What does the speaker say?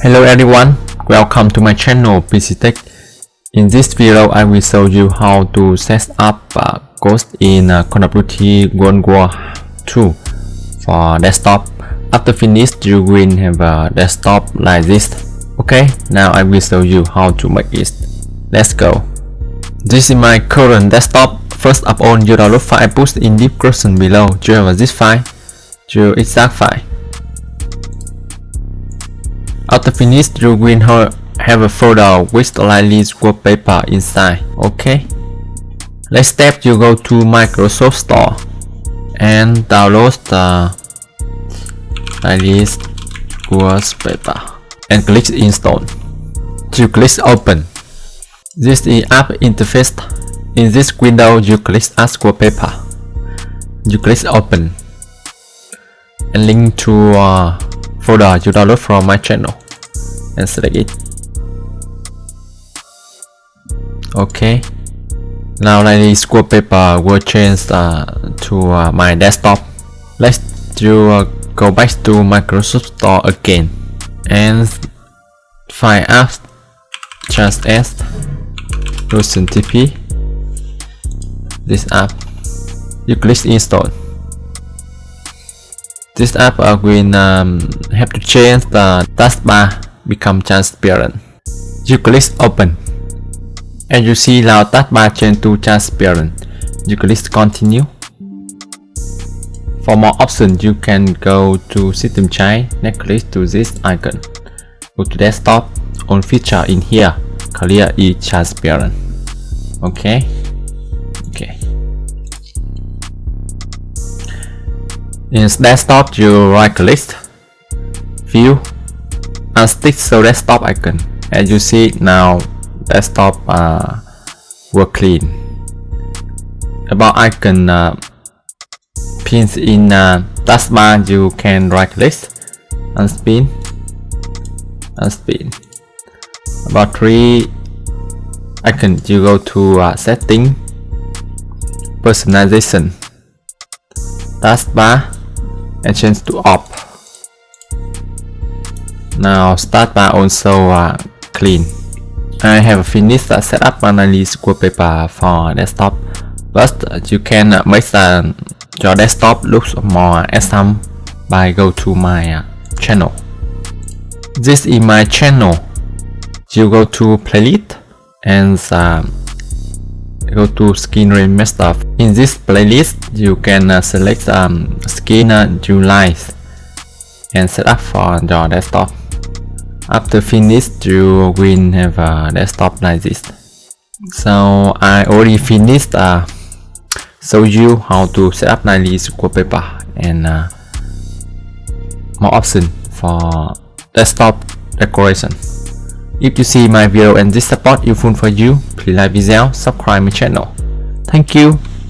Hello everyone, welcome to my channel PCTech. In this video, I will show you how to set up Ghost in COD MW2 World War II for desktop. After finish, you will have a desktop like this. Okay, now I will show you how to make it. Let's go. This is my current desktop. First of all, you download file I put in description below. You have this file, your exact file. After finish, you will have a folder with Lively wallpaper inside. Okay. Next step, you go to Microsoft Store and download the Lively wallpaper and click install. You click open. This is app interface. In this window, you click add wallpaper. You click open and link to folder you download from my channel and select it. Okay, now this wallpaper will change to my desktop. Let's go back to Microsoft Store again and find app just as Russian TP. This app, you click install. This app will have to change the taskbar become transparent. You click open and you see now taskbar change to transparent. You click continue. For more options, you can go to system change and click to this icon. Go to desktop. On feature in here, clear is transparent. Okay. In desktop, you right click, view, and stick to desktop icon. As you see now, desktop will clean. About icon pins in taskbar, you can right click and spin. About three icons, you go to setting, personalization, taskbar, and change to off. Now start bar also clean. I have finished the setup and Lively wallpaper for desktop, but you can make your desktop look more awesome by go to my channel. This is my channel. You go to playlist and go to skin rainmeter. In this playlist, you can select skin you like and set up for your desktop. After finish, you will have a desktop like this. So I already finished show you how to set up Lively wallpaper and more options for desktop decoration. If you see my video and this support useful for you, please like video, subscribe my channel. Thank you.